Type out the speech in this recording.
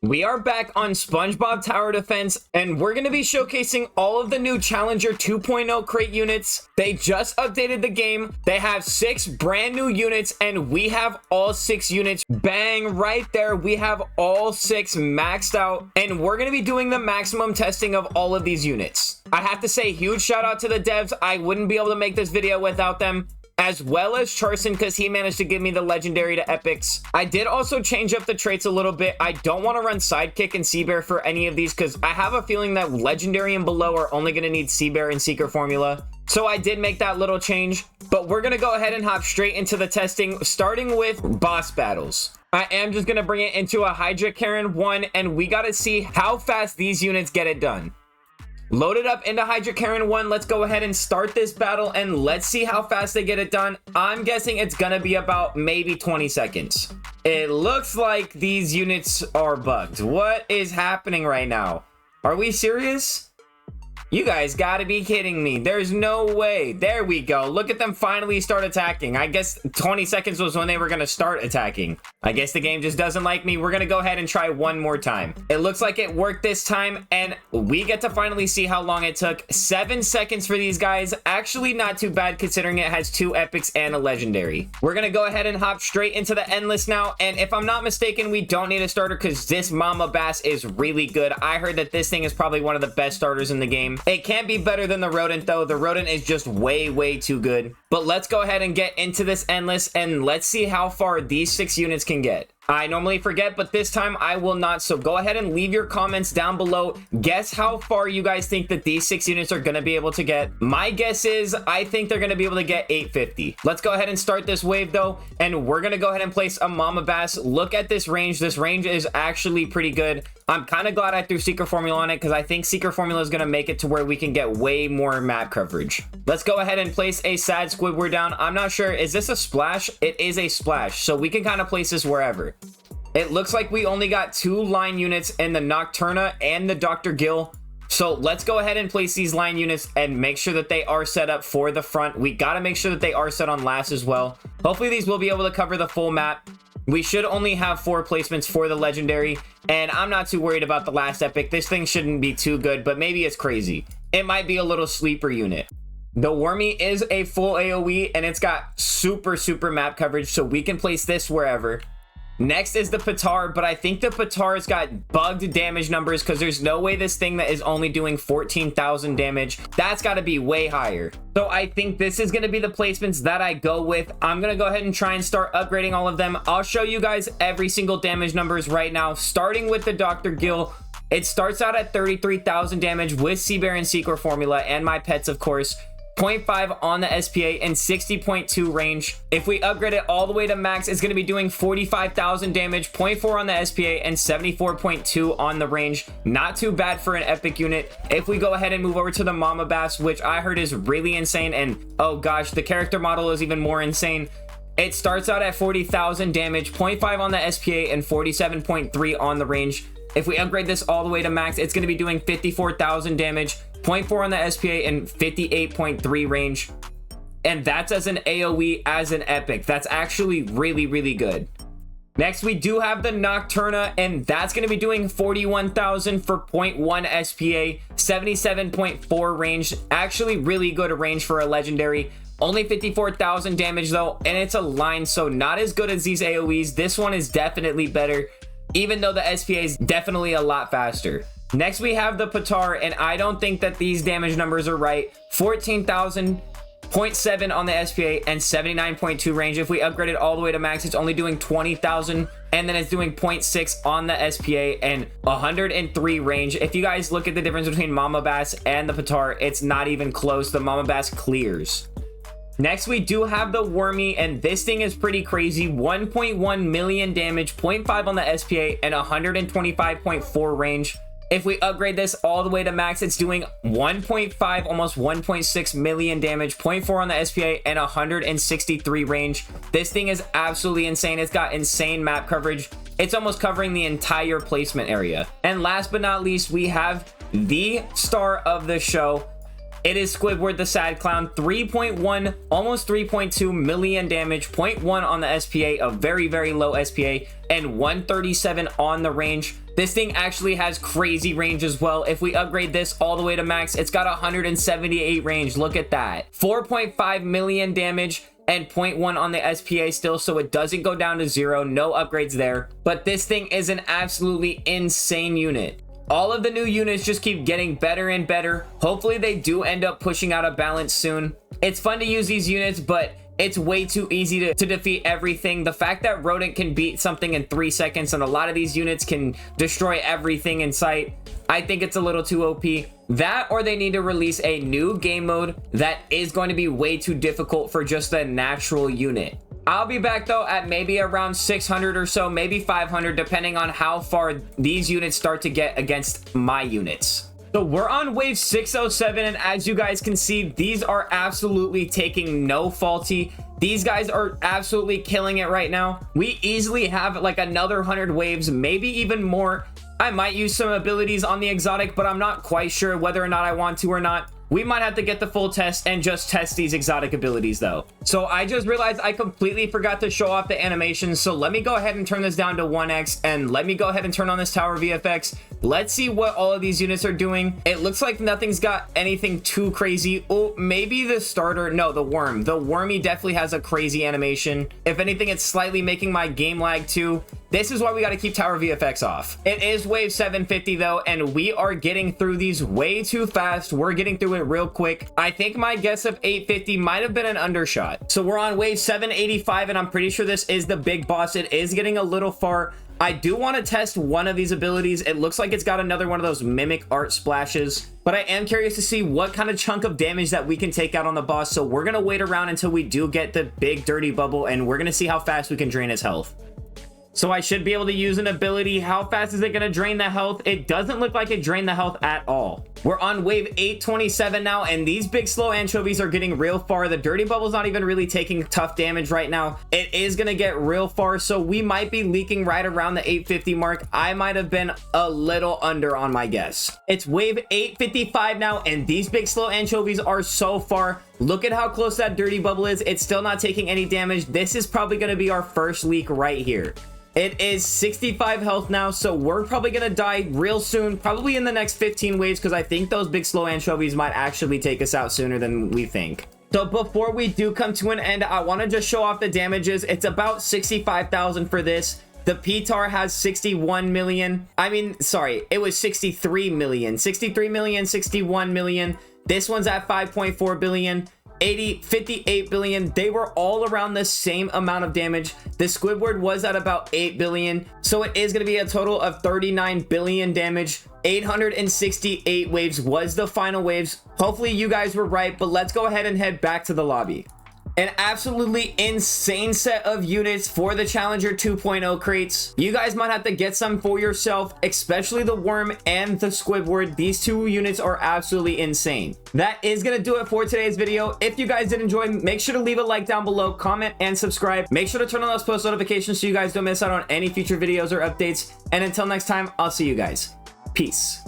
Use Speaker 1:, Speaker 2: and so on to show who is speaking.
Speaker 1: We are back on Spongebob Tower Defense, and we're going to be showcasing all of the new Challenger 2.0 crate units. They just updated the game. They have 6 brand new units, and we have all 6 units. Bang, right there. We have all 6 maxed out, and we're going to be doing the maximum testing of all of these units. I have to say, huge shout out to the devs. I wouldn't be able to make this video without them, as well as Charson, because he managed to give me the legendary to epics. I did also change up the traits a little bit. I don't want to run sidekick and sea bear for any of these, because I have a feeling that legendary and below are only going to need sea bear and secret formula. So I did make that little change, but we're going to go ahead and hop straight into the testing, starting with boss battles. I am just going to bring it into a Hydra Karen 1, and we got to see how fast these units get it done. Loaded up into Hydra Karen 1. Let's go ahead and start this battle, and let's see how fast they get it done. I'm guessing it's gonna be about maybe 20 seconds. It looks like these units are bugged. What is happening right now? Are we serious? You guys gotta be kidding me. There's no way. There we go. Look at them finally start attacking. I guess 20 seconds was when they were gonna start attacking. I guess the game just doesn't like me. We're gonna go ahead and try one more time. It looks like it worked this time, and we get to finally see how long it took. 7 seconds for these guys. Actually not too bad considering it has 2 epics and a legendary. We're gonna go ahead and hop straight into the endless now, and if I'm not mistaken, we don't need a starter because this Mama Bass is really good. I heard that this thing is probably one of the best starters in the game. It can't be better than the rodent though. The rodent is just way too good. But let's go ahead and get into this endless, and let's see how far these 6 units can get. I normally forget, but this time I will not. So go ahead and leave your comments down below. Guess how far you guys think that these 6 units are going to be able to get. My guess is I think they're going to be able to get 850. Let's go ahead and start this wave though, and we're going to go ahead and place a Mama Bass. Look at this range. This range is actually pretty good. I'm kind of glad I threw Secret Formula on it because I think Secret Formula is going to make it to where we can get way more map coverage. Let's go ahead and place a sad Squidward down. I'm not sure. Is this a splash? It is a splash. So we can kind of place this wherever. It looks like we only got 2 line units in the Nocturna and the Dr. Gill. So let's go ahead and place these line units and make sure that they are set up for the front. We got to make sure that they are set on last as well. Hopefully these will be able to cover the full map. We should only have 4 placements for the legendary, and I'm not too worried about the last epic. This thing shouldn't be too good, but maybe it's crazy. It might be a little sleeper unit. The Wormy is a full AoE, and it's got super map coverage, so we can place this wherever. Next is the Patar, but I think the Patar's got bugged damage numbers because there's no way this thing that is only doing 14,000 damage, that's got to be way higher. So I think this is going to be the placements that I go with. I'm going to go ahead and try and start upgrading all of them. I'll show you guys every single damage numbers right now, starting with the Dr. Gill. It starts out at 33,000 damage with Sea Bear and Secret Formula and my pets, of course. 0.5 on the SPA and 60.2 range. If we upgrade it all the way to max, it's going to be doing 45,000 damage, 0.4 on the SPA and 74.2 on the range. Not too bad for an epic unit. If we go ahead and move over to the Mama Bass, which I heard is really insane, and oh gosh, the character model is even more insane. It starts out at 40,000 damage, 0.5 on the SPA and 47.3 on the range. If we upgrade this all the way to max, it's going to be doing 54,000 damage, 0.4 on the SPA and 58.3 range. And that's as an AoE as an epic. That's actually really good. Next, we do have the Nocturna, and that's going to be doing 41,000 for 0.1 SPA, 77.4 range. Actually really good range for a legendary. Only 54,000 damage though, and it's a line, so not as good as these AoEs. This one is definitely better, even though the SPA is definitely a lot faster. Next, we have the Patar, and I don't think that these damage numbers are right. 14,000, 0.7 on the SPA, and 79.2 range. If we upgrade it all the way to max, it's only doing 20,000, and then it's doing 0.6 on the SPA and 103 range. If you guys look at the difference between Mama Bass and the Patar, it's not even close. The Mama Bass clears. Next, we do have the Wormy, and this thing is pretty crazy. 1.1 million damage, 0.5 on the SPA, and 125.4 range. If we upgrade this all the way to max, it's doing 1.5, almost 1.6 million damage, 0.4 on the SPA, and 163 range. This thing is absolutely insane. It's got insane map coverage. It's almost covering the entire placement area. And last but not least, we have the star of the show, It is Squidward the Sad Clown. 3.1, almost 3.2 million damage, 0.1 on the SPA, a very, very low SPA, and 137 on the range. This thing actually has crazy range as well. If we upgrade this all the way to max, it's got 178 range. Look at that. 4.5 million damage and 0.1 on the SPA still, so it doesn't go down to 0. No upgrades there. But this thing is an absolutely insane unit. All of the new units just keep getting better and better. Hopefully they do end up pushing out a balance soon. It's fun to use these units, but it's way too easy to defeat everything. The fact that Rodent can beat something in 3 seconds and a lot of these units can destroy everything in sight, I think it's a little too OP. That, or they need to release a new game mode that is going to be way too difficult for just a natural unit. I'll be back though at maybe around 600 or so, maybe 500, depending on how far these units start to get against my units. So we're on wave 607, and as you guys can see, these are absolutely taking no faulty. These guys are absolutely killing it right now. We easily have like another 100 waves, maybe even more. I might use some abilities on the exotic, but I'm not quite sure whether or not I want to or not. We might have to get the full test and just test these exotic abilities though. So I just realized I completely forgot to show off the animations. So let me go ahead and turn this down to 1x, and let me go ahead and turn on this tower VFX. Let's see what all of these units are doing. It looks like nothing's got anything too crazy. Oh, maybe the starter. No, the worm. The wormy definitely has a crazy animation. If anything, it's slightly making my game lag too. This is why we got to keep tower VFX off. It is wave 750 though, and we are getting through these way too fast. We're getting through it real quick. I think my guess of 850 might have been an undershot. So we're on wave 785, and I'm pretty sure this is the big boss. It is getting a little far. I do want to test one of these abilities. It looks like it's got another one of those mimic art splashes, but I am curious to see what kind of chunk of damage that we can take out on the boss. So we're going to wait around until we do get the big dirty bubble, and we're going to see how fast we can drain his health. So I should be able to use an ability. How fast is it going to drain the health? It doesn't look like it drained the health at all. We're on wave 827 now, and these big slow anchovies are getting real far. The dirty bubble's not even really taking tough damage right now. It is going to get real far, so we might be leaking right around the 850 mark. I might have been a little under on my guess. It's wave 855 now, and these big slow anchovies are so far. Look at how close that dirty bubble is. It's still not taking any damage. This is probably going to be our first leak right here. It is 65 health now, so we're probably going to die real soon, probably in the next 15 waves, because I think those big slow anchovies might actually take us out sooner than we think. So before we do come to an end, I want to just show off the damages. It's about 65,000 for this. The PTAR has 61 million. I mean, sorry, it was 63 million. 63 million, 61 million. This one's at 5.4 billion. 58 billion. They were all around the same amount of damage. The Squidward was at about 8 billion, so it is going to be a total of 39 billion damage. 868 waves was the final waves. Hopefully you guys were right, but let's go ahead and head back to the lobby. An absolutely insane set of units for the Challenger 2.0 crates. You guys might have to get some for yourself, especially the worm and the Squidward. These two units are absolutely insane. That is going to do it for today's video. If you guys did enjoy, make sure to leave a like down below, comment, and subscribe. Make sure to turn on those post notifications so you guys don't miss out on any future videos or updates. And until next time, I'll see you guys. Peace.